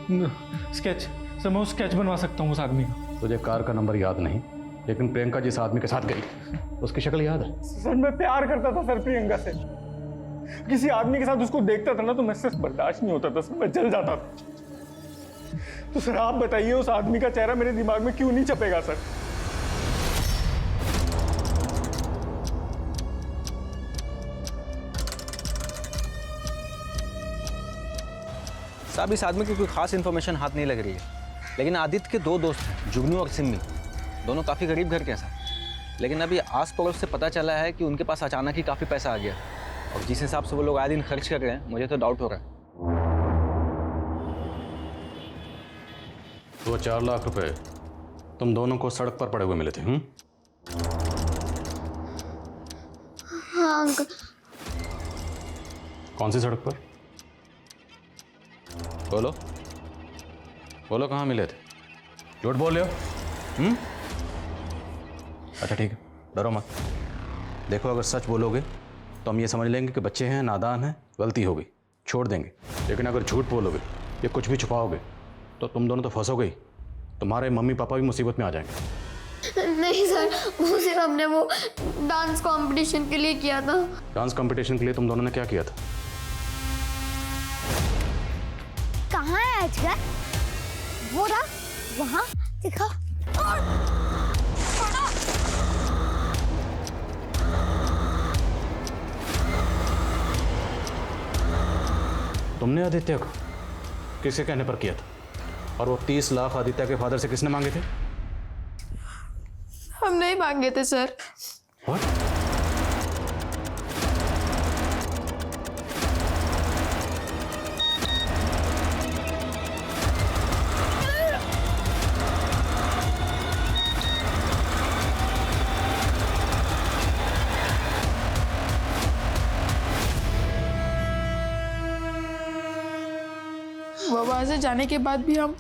S11: स्केच, सर मैं वो स्केच बनवा सकता हूँ उस आदमी का।
S5: तुझे कार का नंबर याद नहीं लेकिन प्रियंका जिस आदमी के साथ गई उसकी शक्ल याद है?
S7: सर मैं प्यार करता था सर प्रियंका से। किसी आदमी के साथ उसको देखता था ना तो मुझसे बर्दाश्त नहीं होता था सर, मैं जल जाता था। तो सर आप बताइए उस आदमी का चेहरा मेरे दिमाग में क्यों नहीं छपेगा सर?
S18: साहब इस आदमी की कोई खास इन्फॉर्मेशन हाथ नहीं लग रही है, लेकिन आदित्य के 2 दोस्त हैं, जुगनू और सिम्मी, दोनों काफ़ी गरीब घर के हैं सर। लेकिन अभी आस पड़ोस से पता चला है कि उनके पास अचानक ही काफ़ी पैसा आ गया, और जिस हिसाब से वो लोग आए दिन खर्च कर रहे हैं मुझे तो डाउट हो रहा है।
S5: तो 4 लाख रुपए तुम दोनों को सड़क पर पड़े हुए मिले थे?
S10: हाँ अंकल।
S5: कौन सी सड़क पर? बोलो बोलो, कहाँ मिले थे? झूठ बोल रहे हो? अच्छा ठीक है, डरो मत। देखो अगर सच बोलोगे तो हम ये समझ लेंगे कि बच्चे हैं, नादान हैं, गलती हो गई, छोड़ देंगे। लेकिन अगर झूठ बोलोगे या कुछ भी छुपाओगे तो तुम दोनों तो फंसोगे ही, तुम्हारे मम्मी पापा भी मुसीबत में आ जाएंगे।
S10: नहीं सर, वो सिर्फ हमने वो डांस कंपटीशन के लिए किया था।
S5: डांस कंपटीशन के लिए तुम दोनों ने क्या किया था?
S10: कहाँ है अजगर? वो रहा वहाँ, दिखा।
S5: तुमने आदित्य को किसके कहने पर किया था? और वो 30 लाख आदित्य के फादर से किसने मांगे थे?
S2: हम नहीं मांगे थे सर।
S5: What?
S2: वो वहाँ से जाने के बाद भी हम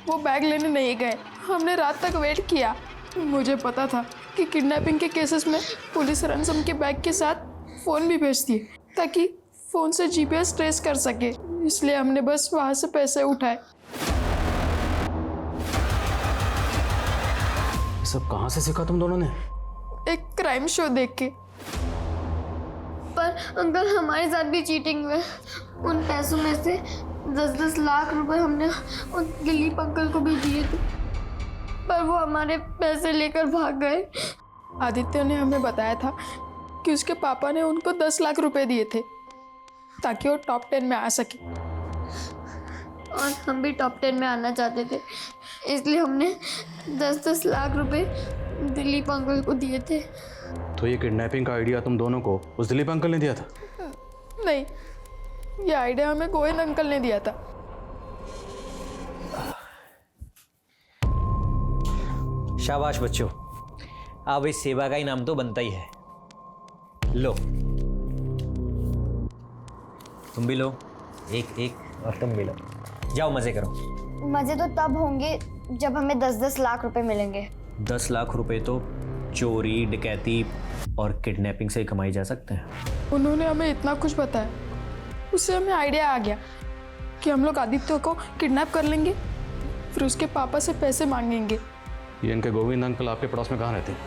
S2: वो बैग लेने नहीं गए। हमने रात तक वेट किया। मुझे पता था कि किडनैपिंग के केसेस में पुलिस रैंसम के बैग के साथ फ़ोन भी भेजती है ताकि फ़ोन से जीपीएस ट्रेस कर सके, इसलिए हमने बस वहाँ से पैसे उठाए।
S5: ये सब कहाँ से सीखा तुम दोनों ने?
S2: एक क्राइम शो देख के।
S10: पर अंकल हमारे साथ भी चीटिंग हुआ। उन पैसों में से 10-10 लाख रुपए हमने उन दिलीप अंकल को भी दिए थे, पर वो हमारे पैसे लेकर भाग गए।
S2: आदित्य ने हमें बताया था कि उसके पापा ने उनको 10 लाख रुपए दिए थे ताकि वो टॉप 10 में आ सके।
S10: और हम भी टॉप 10 में आना चाहते थे, इसलिए हमने 10-10 लाख रुपए दिलीप अंकल को दिए थे।
S5: तो ये किडनैपिंग का आइडिया तुम दोनों को उस दिलीप अंकल ने दिया था?
S2: नहीं, ये आइडिया हमें गोविंद अंकल ने दिया था।
S19: शाबाश बच्चों, अब इस सेवा का इनाम तो बनता ही है। लो तुम भी लो, एक और तुम भी लो। जाओ मजे करो।
S10: मजे तो तब होंगे जब हमें 10-10 लाख रुपए मिलेंगे।
S19: 10 लाख रुपए तो चोरी, डकैती और किडनैपिंग से ही कमाई जा सकते हैं।
S2: उन्होंने हमें इतना कुछ बताया, उससे हमें आइडिया आ गया कि हम लोग आदित्य को किडनैप कर लेंगे, फिर उसके पापा से पैसे मांगेंगे।
S5: ये इनके गोविंद अंकल आपके पड़ोस में कहाँ रहते हैं?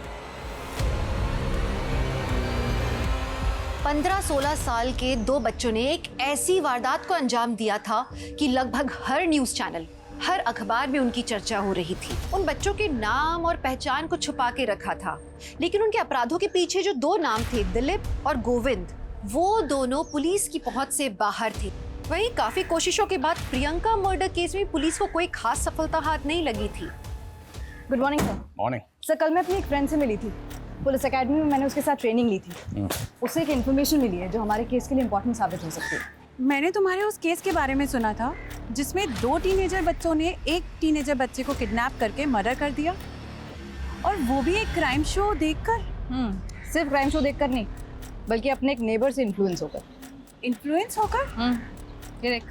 S4: 15-16 साल के 2 बच्चों ने एक ऐसी वारदात को अंजाम दिया था कि लगभग हर न्यूज़ चैनल, हर अखबार में उनकी चर्चा हो रही थी। उन बच्चों के नाम और पहचान को छुपा के रखा था, लेकिन उनके अपराधों के पीछे जो 2 नाम थे, दिलीप और गोविंद, वो दोनों पुलिस की पहुंच से बाहर थे। वहीं काफी कोशिशों के बाद प्रियंका मर्डर केस में पुलिस को कोई खास सफलता हाथ नहीं लगी थी।
S9: Good morning sir.
S5: Morning
S9: sir, कल मैं अपनी एक फ्रेंड से मिली थी। पुलिस एकेडमी में मैंने उसके साथ ट्रेनिंग ली थी। उससे एक इन्फॉर्मेशन मिली है जो हमारे केस के लिए इम्पोर्टेंट साबित हो सकती है।
S16: मैंने तुम्हारे उस केस के बारे में सुना था जिसमें 2 टीनेजर बच्चों ने एक टीनेजर बच्चे को किडनैप करके मर्डर कर दिया, और वो भी एक क्राइम शो देखकर।
S9: सिर्फ क्राइम शो देखकर नहीं, बल्कि अपने एक नेबर से इन्फ्लुएंस होकर।
S16: इन्फ्लुएंस होकर?
S9: ये देख,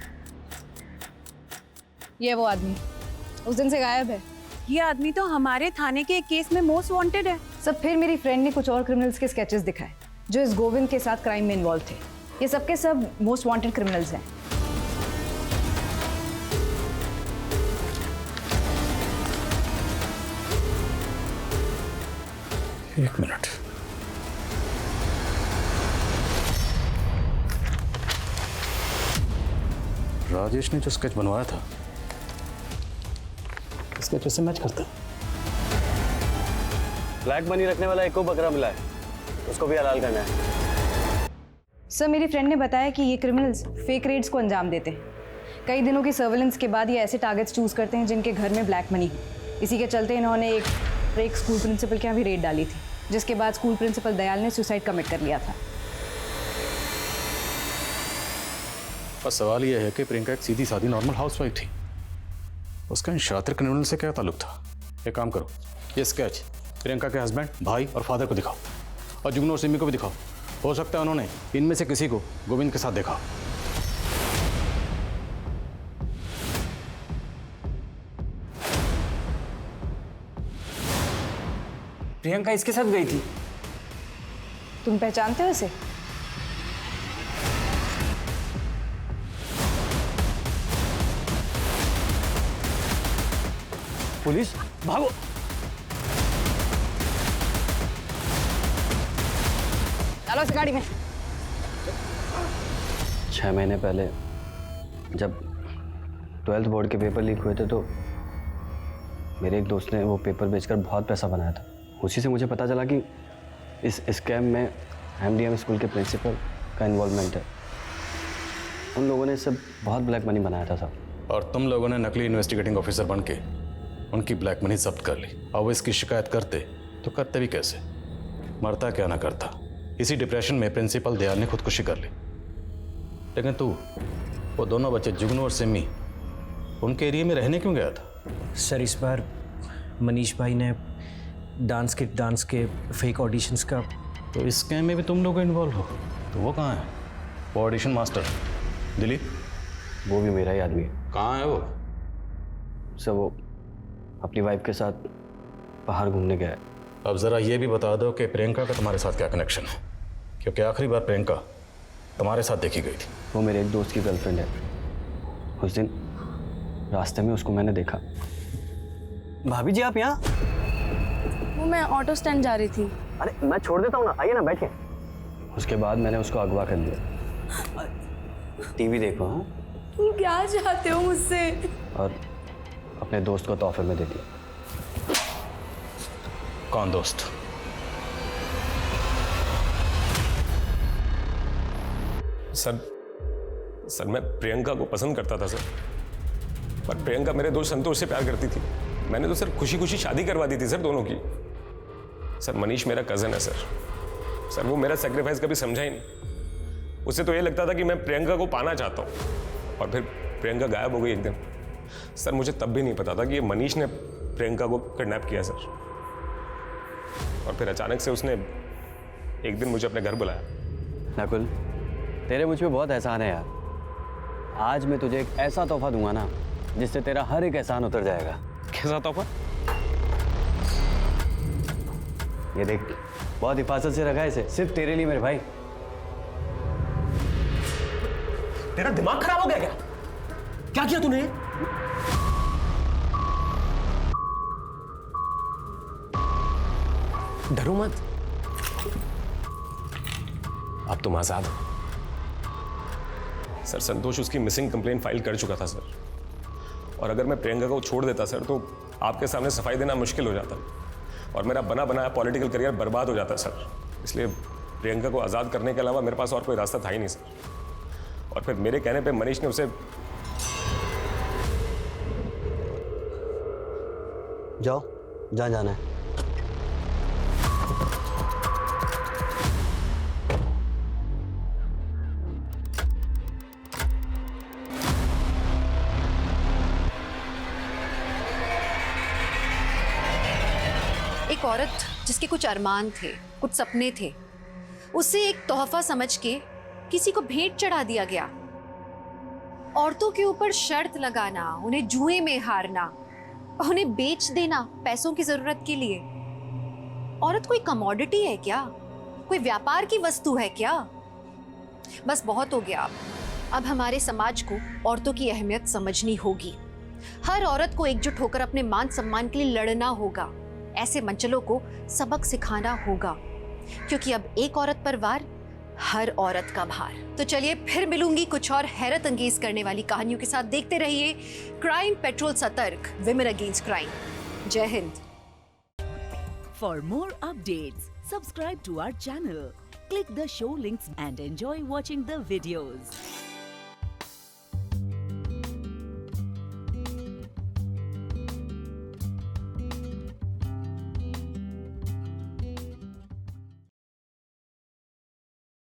S9: ये वो आदमी उस दिन से गायब है।
S16: ये आदमी तो हमारे थाने के एक केस में मोस्ट वांटेड है।
S9: सब फिर मेरी फ्रेंड ने कुछ और क्रिमिनल्स के स्केचेस दिखाए जो इस गोविंद के साथ क्राइम में इन्वॉल्व थे। ये सब के सब मोस्ट वांटेड क्रिमिनल्स हैं।
S5: एक मिनट। राजेश ने जो स्केच बनवाया था, स्केच उससे मैच करता।
S14: ब्लैक मनी रखने वाला एक को बकरा मिला है, उसको भी हलाल करना है।
S9: सर, मेरी फ्रेंड ने बताया कि ये क्रिमिनल्स फेक रेड्स को अंजाम देते हैं। कई दिनों की सर्वेलेंस के बाद ये ऐसे टारगेट्स चूज करते हैं जिनके घर में ब्लैक मनी हो। इसी के चलते इन्होंने एक स्कूल प्रिंसिपल के यहाँ भी रेड डाली थी, जिसके बाद स्कूल प्रिंसिपल दयाल ने सुसाइड कमिट कर लिया था।
S5: बस सवाल यह है कि प्रियंका एक सीधी सादी नॉर्मल हाउसवाइफ थी, उसका इन शातिर क्रिमिनल से क्या ताल्लुक था? एक काम करो, ये स्केच प्रियंका के हस्बैंड, भाई और फादर को दिखाओ, और जुगनू और सिमी को भी दिखाओ। हो सकता है उन्होंने इनमें से किसी को गोविंद के साथ देखा।
S3: प्रियंका इसके साथ गई थी?
S9: तुम पहचानते हो इसे?
S14: पुलिस, भागो!
S9: चलो इस गाड़ी में।
S14: 6 महीने पहले जब 12th बोर्ड के पेपर लीक हुए थे तो मेरे एक दोस्त ने वो पेपर बेचकर बहुत पैसा बनाया था। उसी से मुझे पता चला कि इस स्कैम में MDM स्कूल के प्रिंसिपल का इन्वॉल्वमेंट है। उन लोगों ने सब बहुत ब्लैक मनी बनाया था साहब।
S5: और तुम लोगों ने नकली इन्वेस्टिगेटिंग ऑफिसर बन के उनकी ब्लैक मनी जब्त कर ली। और वो इसकी शिकायत करते तो करते भी कैसे? मरता क्या ना करता। इसी डिप्रेशन में प्रिंसिपल दयाल ने खुदकुशी कर ली। लेकिन तू वो दोनों बच्चे जुगनू और सिमी उनके एरिया में रहने क्यों गया था?
S19: सर, इस बार मनीष भाई ने डांस के फेक ऑडिशंस का।
S5: तो इस स्कैम में भी तुम लोग इन्वॉल्व हो? तो वो कहाँ है, वो ऑडिशन मास्टर दिलीप?
S14: वो भी मेरा ही आदमी है।
S5: कहाँ है वो?
S14: सर, वो अपनी वाइफ के साथ बाहर घूमने गया है।
S5: अब ज़रा ये भी बता दो कि प्रियंका का तुम्हारे साथ क्या कनेक्शन है, क्योंकि आखिरी बार प्रियंका तुम्हारे साथ देखी गई थी।
S14: वो मेरे एक दोस्त की गर्लफ्रेंड है। उस दिन रास्ते में उसको मैंने देखा। भाभी जी, आप यहाँ?
S2: वो मैं ऑटो स्टैंड जा रही थी।
S14: अरे मैं छोड़ देता हूँ ना, आइए ना, बैठिए। उसके बाद मैंने उसको अगवा कर लिया। टीवी देखो। हाँ,
S2: तुम क्या चाहते हो मुझसे?
S14: और अपने दोस्त को तोहफे में दे दिया।
S5: कौन दोस्त?
S20: सर मैं प्रियंका को पसंद करता था सर, पर प्रियंका मेरे दोस्त संतोष से प्यार करती थी। मैंने तो सर खुशी खुशी शादी करवा दी थी सर दोनों की। सर मनीष मेरा कज़न है सर वो मेरा सेक्रीफाइस कभी समझा ही नहीं। उसे तो ये लगता था कि मैं प्रियंका को पाना चाहता हूँ, और फिर प्रियंका गायब हो गई एक दिन। सर मुझे तब भी नहीं पता था कि ये मनीष ने प्रियंका को किडनैप किया सर। और फिर अचानक से उसने एक दिन मुझे अपने घर बुलाया।
S14: नकुल, तेरे मुझ पे बहुत एहसान है यार। आज मैं तुझे एक ऐसा तोहफा दूंगा ना जिससे तेरा हर एक एहसान उतर जाएगा।
S20: कैसा तोहफा?
S14: ये देख, बहुत हिफाजत से रखा है इसे, सिर्फ तेरे लिए मेरे भाई।
S20: तेरा दिमाग खराब हो गया क्या? क्या किया तूने? डरो मत, अब तुम आजाद हो। सर संतोष उसकी मिसिंग कंप्लेंट फाइल कर चुका था सर, और अगर मैं प्रियंका को छोड़ देता सर तो आपके सामने सफाई देना मुश्किल हो जाता और मेरा बना बनाया पॉलिटिकल करियर बर्बाद हो जाता सर। इसलिए प्रियंका को आज़ाद करने के अलावा मेरे पास और कोई रास्ता था ही नहीं सर। और फिर मेरे कहने पे मनीष ने उसे।
S14: जाओ, जहाँ जाना है।
S4: एक औरत जिसके कुछ अरमान थे, कुछ सपने थे, उसे एक तोहफा समझ के किसी को भेंट चढ़ा दिया गया। औरतों के ऊपर शर्त लगाना, उन्हें जुए में हारना, उन्हें बेच देना पैसों की जरूरत के लिए। औरत कोई कमोडिटी है क्या? कोई व्यापार की वस्तु है क्या? बस बहुत हो गया। अब हमारे समाज को औरतों की अहमियत समझनी होगी। हर औरत को एकजुट होकर अपने मान सम्मान के लिए लड़ना होगा। ऐसे मंचलों को सबक सिखाना होगा, क्योंकि अब एक औरत पर वार, हर औरत का भार। तो चलिए फिर मिलूंगी कुछ और हैरत अंगेज करने वाली कहानियों के साथ। देखते रहिए क्राइम पेट्रोल सतर्क, विमेन अगेंस्ट क्राइम। जय Hind.
S21: For more updates, subscribe to our channel, click the show links and enjoy watching the videos.